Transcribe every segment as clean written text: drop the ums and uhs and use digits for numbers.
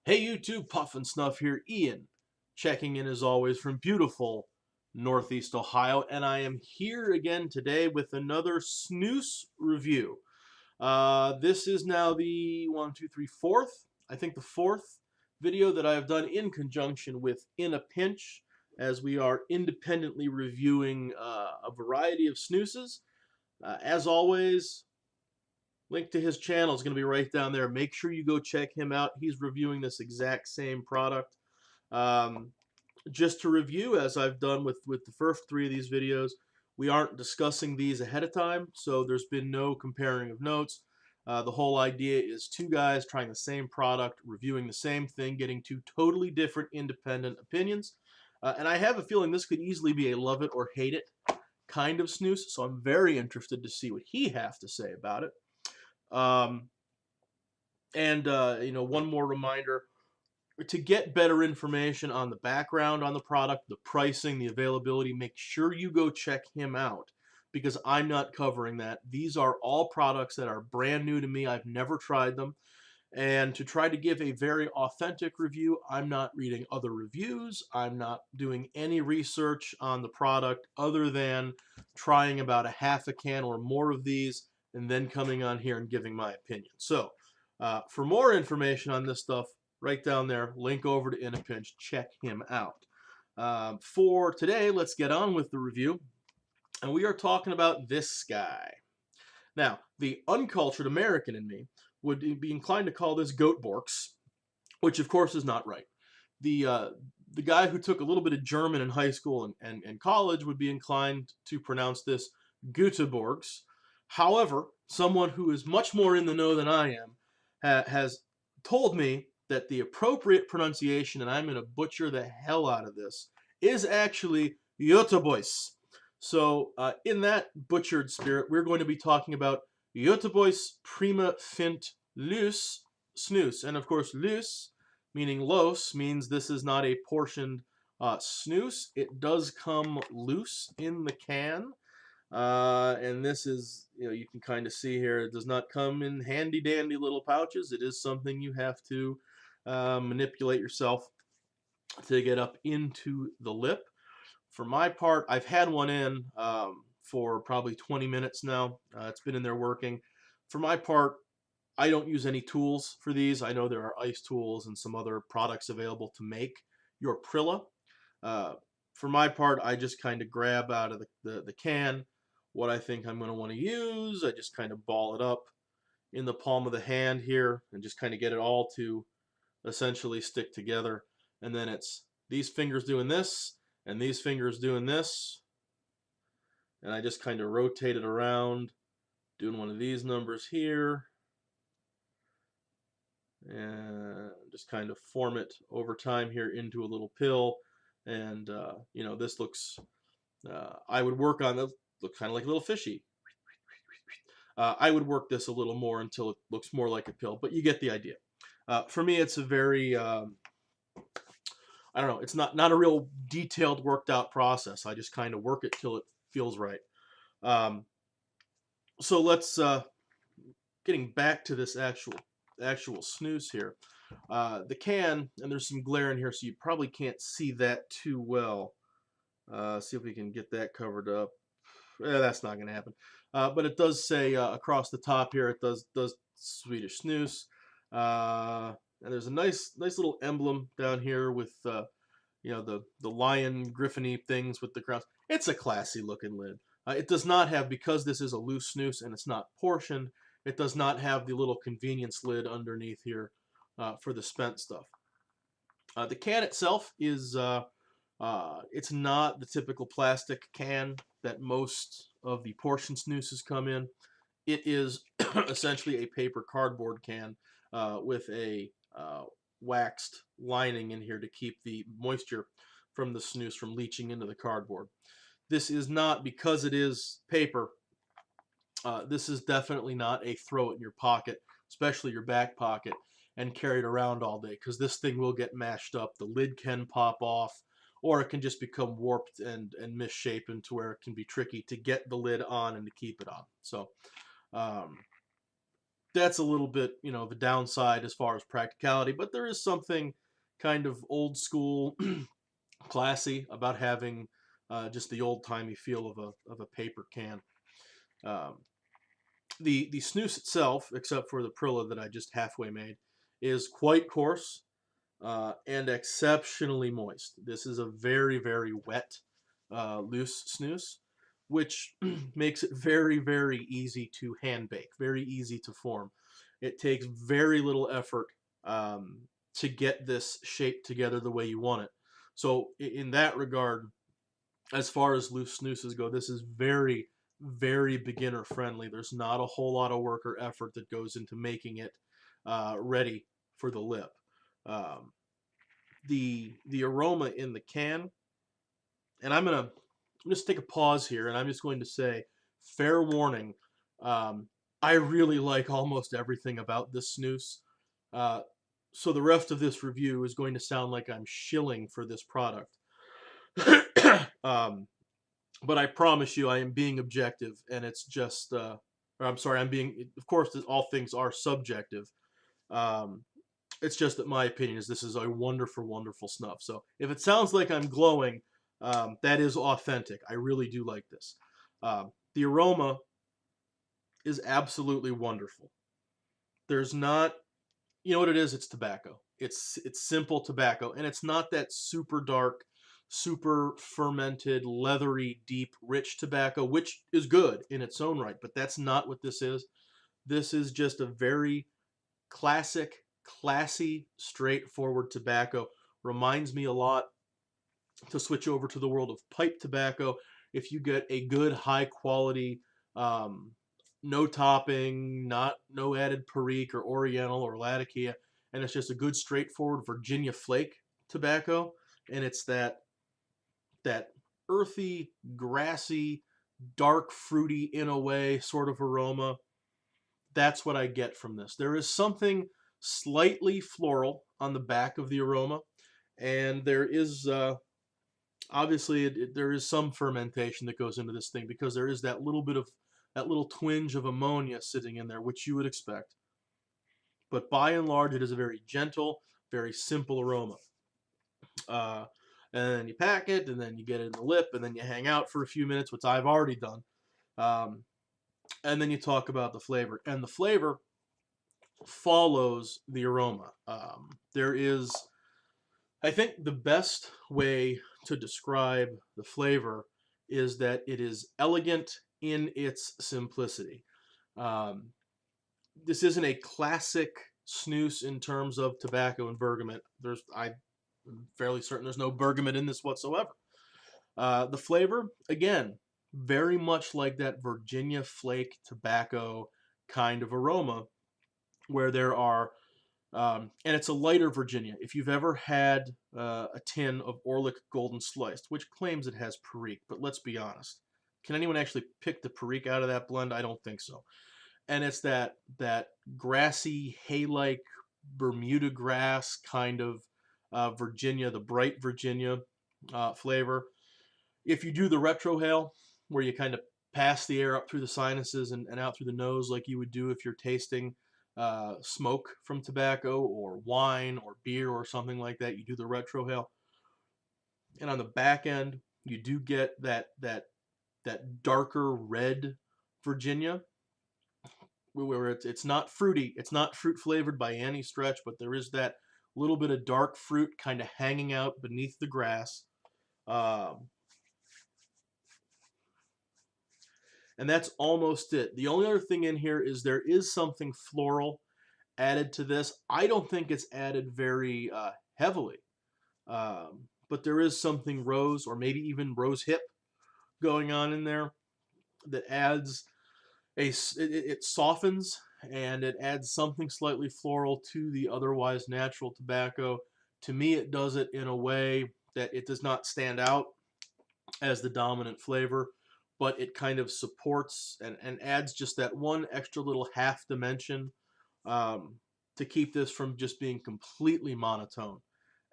Hey YouTube, Puff and Snuff here, Ian, checking in as always from beautiful Northeast Ohio, and I am here again today with another Snus review. This is now the fourth, I think the fourth video that I have done in conjunction with In a Pinch, as we are independently reviewing a variety of snoozes. As always, link to his channel is going to be right down there. Make sure you go check him out. He's reviewing this exact same product. Um, just to review, as I've done with the first three of these videos, we aren't discussing these ahead of time, so there's been no comparing of notes. The whole idea is two guys trying the same product, reviewing the same thing, getting two totally different independent opinions. And I have a feeling this could easily be a love it or hate it kind of snooze, so I'm very interested to see what he has to say about it. Um, one more reminder, to get better information on the background on the product, the pricing, the availability, make sure you go check him out because I'm not covering that. These are all products that are brand new to me. I've never tried them. And to try to give a very authentic review, I'm not reading other reviews. I'm not doing any research on the product other than trying about a half a can or more of these and then coming on here and giving my opinion. So for more information on this stuff, right down there, link over to In a Pinch. Check him out. For today, let's get on with the review. And we are talking about this guy. Now, the uncultured American in me would be inclined to call this goat borks, which of course is not right. The guy who took a little bit of German in high school and college would be inclined to pronounce this Göteborgs. However, someone who is much more in the know than I am has told me that the appropriate pronunciation, and I'm going to butcher the hell out of this, is actually Göteborgs. So in that butchered spirit, we're going to be talking about Göteborgs Prima Fint Lös snus. And of course, Lös, meaning los, means this is not a portioned snus. It does come loose in the can. And this is, you can kind of see here, it does not come in handy dandy little pouches. It is something you have to manipulate yourself to get up into the lip. For my part, I've had one in for probably 20 minutes now. It's been in there working. For my part, I don't use any tools for these. I know there are ice tools and some other products available to make your Prilla. Uh, for my part, I just kind of grab out of the can what I think I'm going to want to use. I just kind of ball it up in the palm of the hand here and just kind of get it all to essentially stick together. And then it's these fingers doing this and these fingers doing this. And I just kind of rotate it around, doing one of these numbers here. And just kind of form it over time here into a little pill. And, this looks, I would work on this, look kind of like a little fishy. I would work this a little more until it looks more like a pill, but you get the idea. For me, it's a very, I don't know, it's not a real detailed, worked out process. I just kind of work it till it feels right. So let's, getting back to this actual snooze here. The can, and there's some glare in here, so you probably can't see that too well. See if we can get that covered up. That's not going to happen. But it does say across the top here, it does Swedish snus. And there's a nice little emblem down here with the lion griffiny things with the crowns. It's a classy looking lid. It does not have, because this is a loose snus and it's not portioned, it does not have the little convenience lid underneath here for the spent stuff. The can itself is, it's not the typical plastic can that most of the portion snoozes come in. It is essentially a paper cardboard can with a waxed lining in here to keep the moisture from the snus from leaching into the cardboard. This is not, because it is paper, this is definitely not a throw it in your pocket, especially your back pocket, and carry it around all day, because this thing will get mashed up. The lid can pop off, or it can just become warped and misshapen to where it can be tricky to get the lid on and to keep it on. So that's a little bit, the downside as far as practicality, but there is something kind of old school, classy about having just the old timey feel of a paper can. Um, the snus itself, except for the Prilla that I just halfway made, is quite coarse and exceptionally moist. This is a very, very wet, loose snus, which makes it very, very easy to hand bake, very easy to form. It takes very little effort um, to get this shape together the way you want it. So in that regard, as far as loose snoozes go, this is very, very beginner friendly. There's not a whole lot of work or effort that goes into making it ready for the lip. Um, the aroma in the can, and I'm just take a pause here, and I'm just going to say, fair warning, I really like almost everything about this snus. Uh, so the rest of this review is going to sound like I'm shilling for this product. um, but I promise you, I am being objective, and it's just, or I'm sorry, I'm being, of course, all things are subjective. Um, it's just that my opinion is this is a wonderful, wonderful snuff. So if it sounds like I'm glowing, that is authentic. I really do like this. The aroma is absolutely wonderful. There's not, you know what it is? It's tobacco. It's simple tobacco, and it's not that super dark, super fermented, leathery, deep, rich tobacco, which is good in its own right. But that's not what this is. This is just a very classic, classy, straightforward tobacco. Reminds me a lot, to switch over to the world of pipe tobacco. If you get a good, high quality, um, no topping, no added perique or oriental or latakia, and it's just a good, straightforward Virginia flake tobacco, and it's that earthy, grassy, dark, fruity in a way sort of aroma. That's what I get from this. There is something slightly floral on the back of the aroma, and there is obviously there is some fermentation that goes into this thing, because there is that little twinge of ammonia sitting in there, which you would expect. But by and large, it is a very gentle, very simple aroma. Uh, and then you pack it, and then you get it in the lip, and then you hang out for a few minutes, which I've already done. Um, and then you talk about the flavor, and the flavor follows the aroma. There is, I think, the best way to describe the flavor is that it is elegant in its simplicity. Um, this isn't a classic snus in terms of tobacco and bergamot. I'm fairly certain there's no bergamot in this whatsoever. The flavor, again, very much like that Virginia flake tobacco kind of aroma, where there are, and it's a lighter Virginia. If you've ever had a tin of Orlick Golden Sliced, which claims it has perique, but let's be honest, can anyone actually pick the perique out of that blend? I don't think so. And it's that grassy, hay-like Bermuda grass kind of Virginia, the bright Virginia flavor. If you do the retrohale, where you kind of pass the air up through the sinuses and out through the nose, like you would do if you're tasting smoke from tobacco or wine or beer or something like that, you do the retrohale, and on the back end you do get that darker red Virginia, where it's not fruity, it's not fruit flavored by any stretch, but there is that little bit of dark fruit kind of hanging out beneath the grass. Um, and that's almost it. The only other thing in here is there is something floral added to this. I don't think it's added very heavily, but there is something rose, or maybe even rose hip, going on in there that adds it softens, and it adds something slightly floral to the otherwise natural tobacco. To me, it does it in a way that it does not stand out as the dominant flavor, but it kind of supports and adds just that one extra little half dimension, um, to keep this from just being completely monotone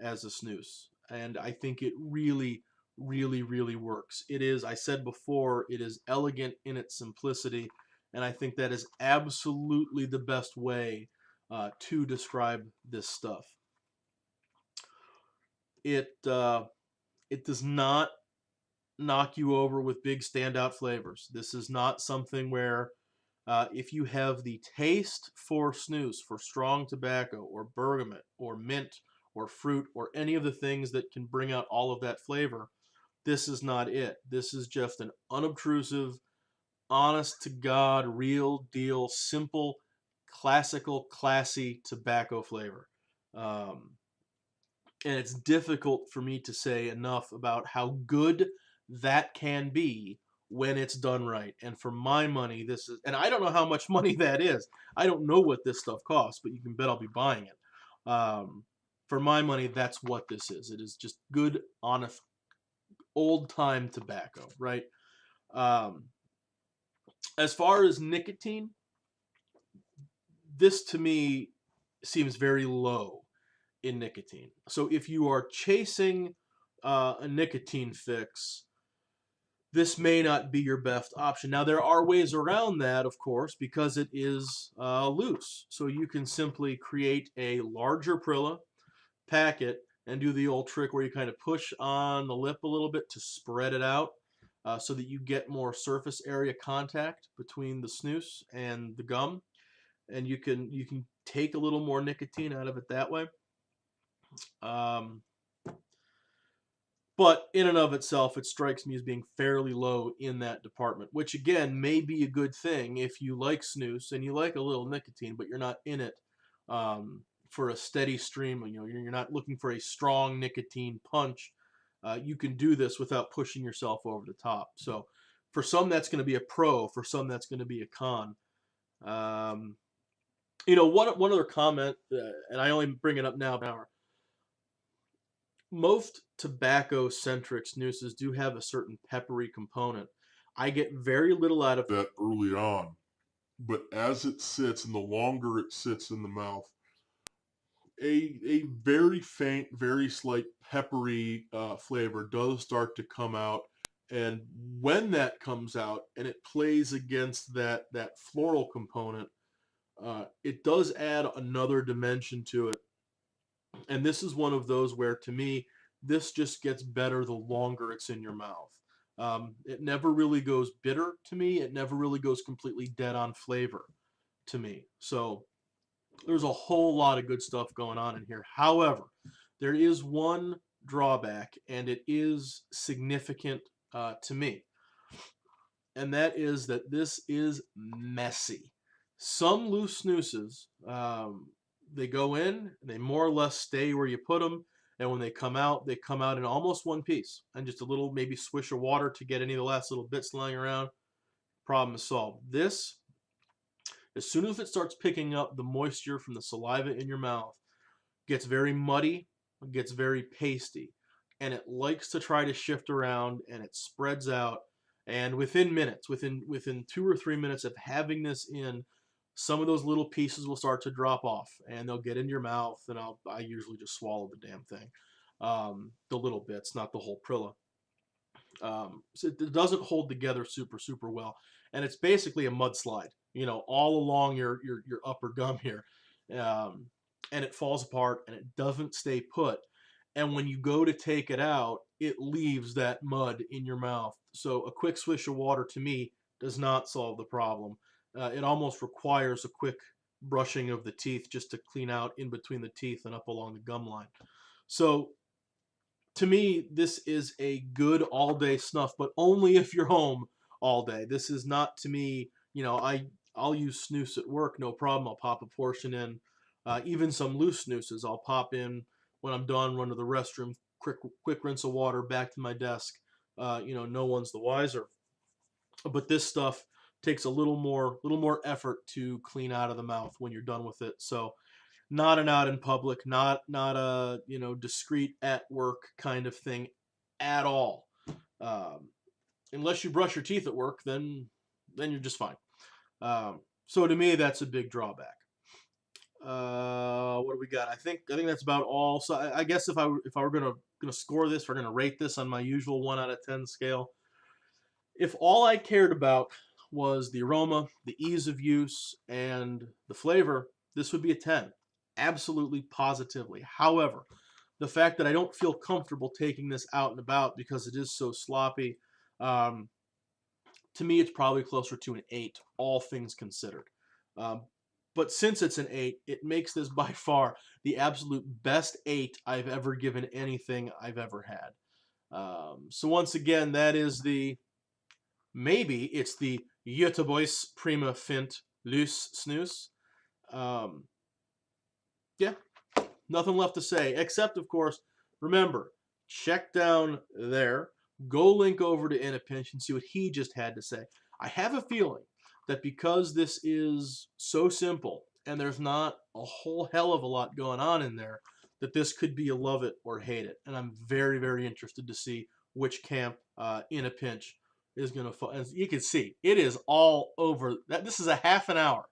as a snooze. And I think it really, really, really works. It is, I said before, it is elegant in its simplicity, And I think that is absolutely the best way to describe this stuff. It does not knock you over with big standout flavors. This is not something where if you have the taste for snus, for strong tobacco, or bergamot, or mint, or fruit, or any of the things that can bring out all of that flavor, this is not it. This is just an unobtrusive, honest to God, real deal, simple, classical, classy tobacco flavor. Um, and it's difficult for me to say enough about how good that can be when it's done right. And for my money, this is, and I don't know how much money that is. I don't know what this stuff costs, but you can bet I'll be buying it. For my money, that's what this is. It is just good, honest, old time tobacco, right? Um, as far as nicotine, this to me seems very low in nicotine. So if you are chasing a nicotine fix, this may not be your best option. Now, there are ways around that, of course, because it is loose. So you can simply create a larger Prilla, pack it, and do the old trick where you kind of push on the lip a little bit to spread it out so that you get more surface area contact between the snus and the gum. And you can take a little more nicotine out of it that way. Um, But in and of itself, it strikes me as being fairly low in that department, which again may be a good thing if you like snus and you like a little nicotine, but you're not in it for a steady stream. You know, you're not looking for a strong nicotine punch. You can do this without pushing yourself over the top. So, for some, that's going to be a pro. For some, that's going to be a con. Um, one other comment, and I only bring it up now. Most tobacco-centric snoozes do have a certain peppery component. I get very little out of that early on, but as it sits and the longer it sits in the mouth, a very faint, very slight peppery flavor does start to come out. And when that comes out and it plays against that floral component, it does add another dimension to it. And this is one of those where, to me, this just gets better the longer it's in your mouth. It never really goes bitter to me. It never really goes completely dead on flavor to me. So there's a whole lot of good stuff going on in here. However, there is one drawback, and it is significant to me, and that is that this is messy. Some loose snoozes, they go in, they more or less stay where you put them, and when they come out in almost one piece, and just a little maybe swish of water to get any of the last little bits lying around. Problem is solved. This, as soon as it starts picking up the moisture from the saliva in your mouth, gets very muddy, gets very pasty, and it likes to try to shift around, and it spreads out. And within minutes, within 2 or 3 minutes of having this in, some of those little pieces will start to drop off, and they'll get into your mouth. And I usually just swallow the damn thing, the little bits, not the whole Prilla. So it doesn't hold together super well, and it's basically a mudslide, all along your upper gum here, um, and it falls apart and it doesn't stay put. And when you go to take it out, it leaves that mud in your mouth. So a quick swish of water to me does not solve the problem. It almost requires a quick brushing of the teeth just to clean out in between the teeth and up along the gum line. So to me, this is a good all-day snuff, but only if you're home all day. This is not, to me, I'll use snus at work, no problem. I'll pop a portion in. Even some loose snoozes, I'll pop in when I'm done, run to the restroom, quick rinse of water, back to my desk. No one's the wiser. But this stuff takes a little more effort to clean out of the mouth when you're done with it. So not an out in public, not a discreet at work kind of thing at all. Um, Unless you brush your teeth at work, then you're just fine. So to me, that's a big drawback. What do we got? I think that's about all. So I guess if I were gonna score this, we're gonna rate this on my usual 1 out of 10 scale. If all I cared about was the aroma, the ease of use, and the flavor, this would be a 10. Absolutely, positively. However, the fact that I don't feel comfortable taking this out and about because it is so sloppy, um, to me, it's probably closer to an 8, all things considered. Um, but since it's an 8, it makes this by far the absolute best 8 I've ever given anything I've ever had. So once again, that is maybe it's the Göteborgs Prima Fint Lös Snus. Um, yeah, nothing left to say, except, of course, remember, check down there. Go link over to In a Pinch and see what he just had to say. I have a feeling that because this is so simple and there's not a whole hell of a lot going on in there, that this could be a love it or hate it. And I'm very, very interested to see which camp In a Pinch is going to fall. As you can see, it is all over. This is a half an hour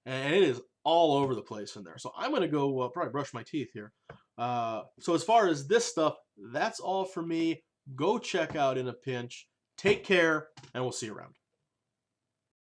and it is all over the place in there. So I'm going to go probably brush my teeth here. So as far as this stuff, that's all for me. Go check out In a Pinch. Take care, and we'll see you around.